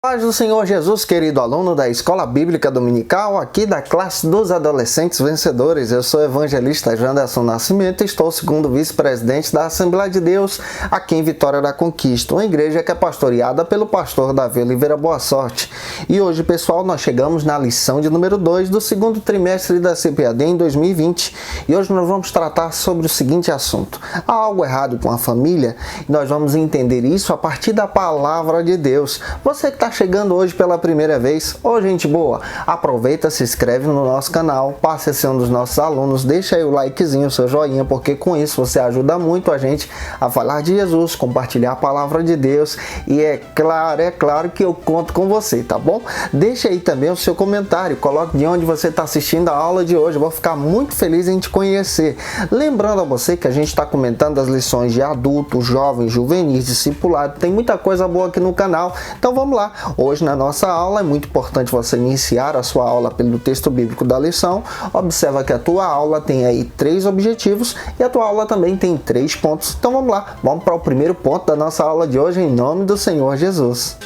Paz do Senhor Jesus, querido aluno da Escola Bíblica Dominical, aqui da classe dos adolescentes vencedores. Eu sou o evangelista Janderson Nascimento e estou segundo vice-presidente da Assembleia de Deus aqui em Vitória da Conquista, uma igreja que é pastoreada pelo pastor Davi Oliveira Boa Sorte. E hoje, pessoal, nós chegamos na lição de número 2 do segundo trimestre da CPAD em 2020 e hoje nós vamos tratar sobre o seguinte assunto: há algo errado com a família? E nós vamos entender isso a partir da palavra de Deus. Você que está chegando hoje pela primeira vez, ô gente boa, aproveita, se inscreve no nosso canal, passe a ser um dos nossos alunos, deixa aí o likezinho, o seu joinha, porque com isso você ajuda muito a gente a falar de Jesus, compartilhar a palavra de Deus e é claro que eu conto com você, tá bom? Deixa aí também o seu comentário, coloque de onde você está assistindo a aula de hoje, eu vou ficar muito feliz em te conhecer. Lembrando a você que a gente está comentando as lições de adultos, jovens, juvenis, discipulado, tem muita coisa boa aqui no canal, então vamos lá. Hoje na nossa aula é muito importante você iniciar a sua aula pelo texto bíblico da lição. Observa que a tua aula tem aí 3 objetivos e a tua aula também tem 3 pontos. Então vamos lá, vamos para o primeiro ponto da nossa aula de hoje em nome do Senhor Jesus.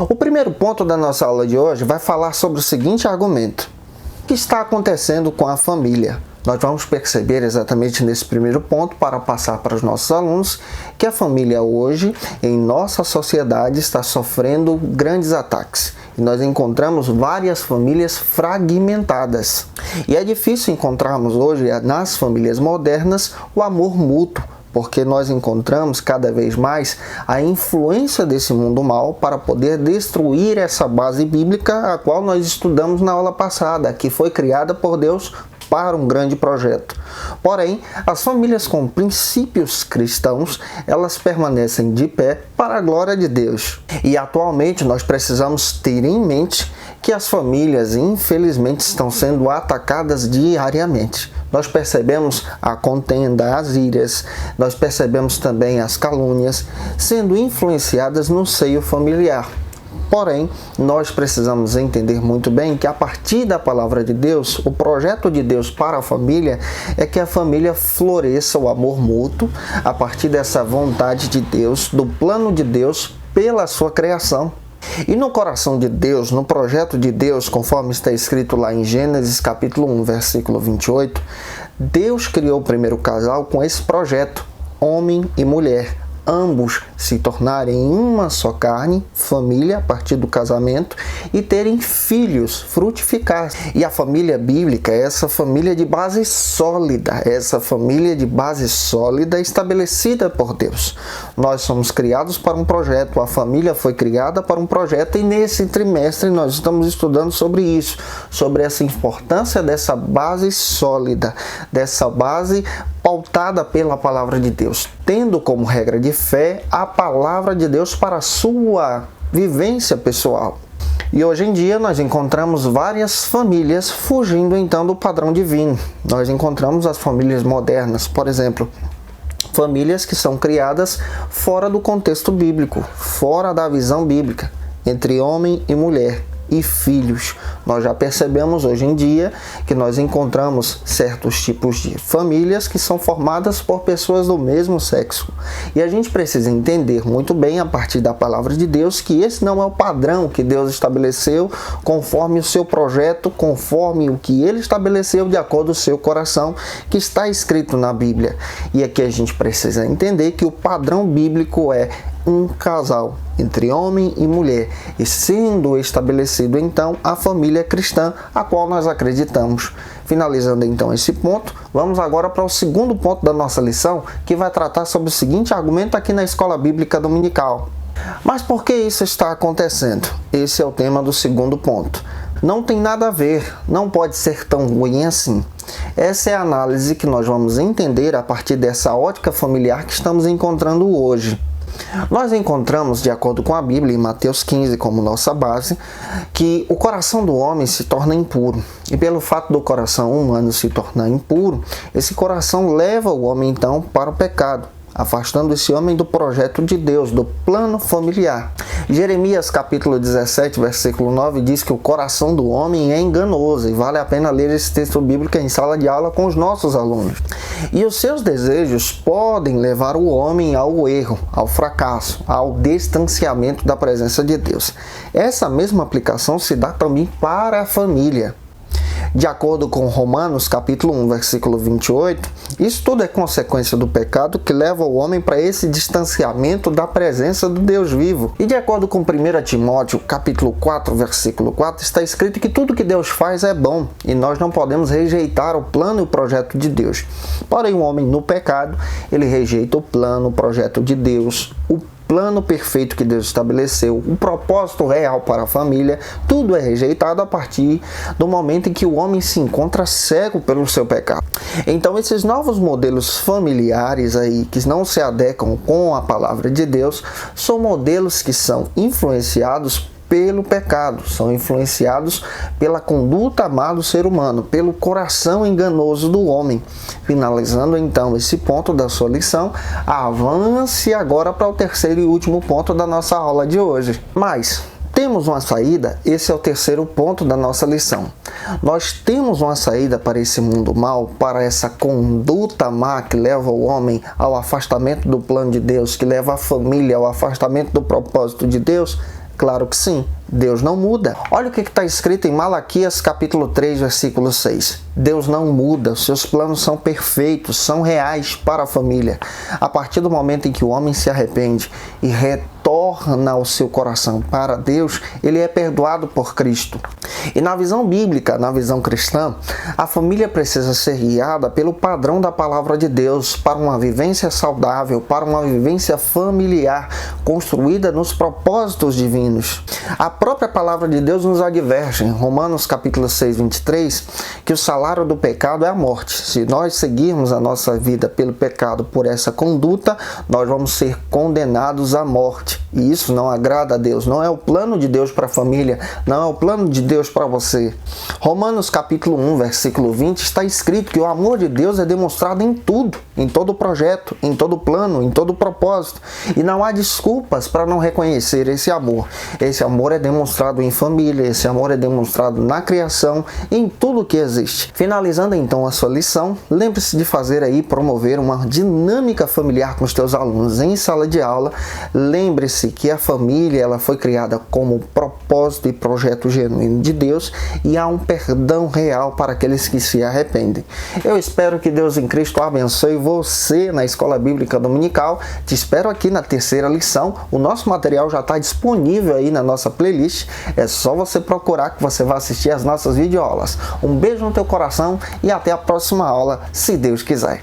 O primeiro ponto da nossa aula de hoje vai falar sobre o seguinte argumento: o que está acontecendo com a família? Nós vamos perceber exatamente nesse primeiro ponto, para passar para os nossos alunos, que a família hoje, em nossa sociedade, está sofrendo grandes ataques. E nós encontramos várias famílias fragmentadas. E é difícil encontrarmos hoje, nas famílias modernas, o amor mútuo, porque nós encontramos cada vez mais a influência desse mundo mal para poder destruir essa base bíblica, a qual nós estudamos na aula passada, que foi criada por Deus para um grande projeto. Porém, as famílias com princípios cristãos, elas permanecem de pé para a glória de Deus. E atualmente nós precisamos ter em mente que as famílias, infelizmente, estão sendo atacadas diariamente. Nós percebemos a contenda, as iras, nós percebemos também as calúnias sendo influenciadas no seio familiar. Porém, nós precisamos entender muito bem que a partir da palavra de Deus, o projeto de Deus para a família é que a família floresça o amor mútuo a partir dessa vontade de Deus, do plano de Deus pela sua criação. E no coração de Deus, no projeto de Deus, conforme está escrito lá em Gênesis capítulo 1, versículo 28, Deus criou o primeiro casal com esse projeto, homem e mulher, ambos se tornarem uma só carne, família, a partir do casamento, e terem filhos, frutificar. E a família bíblica é essa família de base sólida, estabelecida por Deus. Nós somos criados para um projeto, a família foi criada para um projeto, e nesse trimestre nós estamos estudando sobre isso, sobre essa importância dessa base sólida, dessa base pautada pela palavra de Deus, tendo como regra de fé a palavra de Deus para a sua vivência pessoal. E hoje em dia nós encontramos várias famílias fugindo então do padrão divino. Nós encontramos as famílias modernas, por exemplo, famílias que são criadas fora do contexto bíblico, fora da visão bíblica, entre homem e mulher e filhos. Nós já percebemos hoje em dia que nós encontramos certos tipos de famílias que são formadas por pessoas do mesmo sexo. E a gente precisa entender muito bem, a partir da palavra de Deus, que esse não é o padrão que Deus estabeleceu conforme o seu projeto, conforme o que Ele estabeleceu de acordo com o seu coração, que está escrito na Bíblia. E aqui a gente precisa entender que o padrão bíblico é um casal entre homem e mulher, e sendo estabelecido então a família cristã, a qual nós acreditamos. Finalizando então esse ponto, vamos agora para o segundo ponto da nossa lição, que vai tratar sobre o seguinte argumento aqui na Escola Bíblica Dominical. Mas por que isso está acontecendo? Esse é o tema do segundo ponto. Não tem nada a ver, não pode ser tão ruim assim. Essa é a análise que nós vamos entender a partir dessa ótica familiar que estamos encontrando hoje. Nós encontramos, de acordo com a Bíblia, em Mateus 15 como nossa base, que o coração do homem se torna impuro. E pelo fato do coração humano se tornar impuro, esse coração leva o homem então para o pecado. afastando esse homem do projeto de Deus, do plano familiar. Jeremias capítulo 17, versículo 9 diz que o coração do homem é enganoso, e vale a pena ler esse texto bíblico em sala de aula com os nossos alunos. E os seus desejos podem levar o homem ao erro, ao fracasso, ao distanciamento da presença de Deus. Essa mesma aplicação se dá também para a família. De acordo com Romanos capítulo 1, versículo 28, isso tudo é consequência do pecado que leva o homem para esse distanciamento da presença do Deus vivo. E de acordo com 1 Timóteo capítulo 4, versículo 4, está escrito que tudo que Deus faz é bom e nós não podemos rejeitar o plano e o projeto de Deus. Porém, o homem no pecado, ele rejeita o plano, o projeto de Deus, o plano perfeito que Deus estabeleceu, o propósito real para a família, tudo é rejeitado a partir do momento em que o homem se encontra cego pelo seu pecado. Então, esses novos modelos familiares aí, que não se adequam com a palavra de Deus, são modelos que são influenciados pelo pecado, são influenciados pela conduta má do ser humano, pelo coração enganoso do homem. Finalizando então esse ponto da sua lição, avance agora para o terceiro e último ponto da nossa aula de hoje. Mas temos uma saída? Esse é o terceiro ponto da nossa lição. Nós temos uma saída para esse mundo mau, para essa conduta má que leva o homem ao afastamento do plano de Deus, que leva a família ao afastamento do propósito de Deus? Claro que sim, Deus não muda. Olha o que está escrito em Malaquias capítulo 3, versículo 6. Deus não muda, os seus planos são perfeitos, são reais para a família. A partir do momento em que o homem se arrepende e retorna o seu coração para Deus, ele é perdoado por Cristo. E na visão bíblica, na visão cristã, a família precisa ser guiada pelo padrão da palavra de Deus para uma vivência saudável, para uma vivência familiar, construída nos propósitos divinos. A própria palavra de Deus nos adverte em Romanos capítulo 6, 23, que o salário do pecado é a morte. Se nós seguirmos a nossa vida pelo pecado, por essa conduta, nós vamos ser condenados à morte. E isso não agrada a Deus, não é o plano de Deus para a família, não é o plano de Deus para você. Romanos capítulo 1, versículo 20, está escrito que o amor de Deus é demonstrado em tudo, em todo projeto, em todo plano, em todo propósito. E não há desculpas para não reconhecer esse amor. Esse amor é demonstrado em família, esse amor é demonstrado na criação, em tudo que existe. Finalizando então a sua lição, lembre-se de fazer aí, promover uma dinâmica familiar com os teus alunos em sala de aula. Lembre-se que a família ela foi criada como propósito e projeto genuíno de Deus e há um perdão real para aqueles que se arrependem. Eu espero que Deus em Cristo abençoe você na Escola Bíblica Dominical. Te espero aqui na terceira lição. O nosso material já está disponível aí na nossa playlist. É só você procurar que você vai assistir as nossas videoaulas. Um beijo no teu coração e até a próxima aula, se Deus quiser.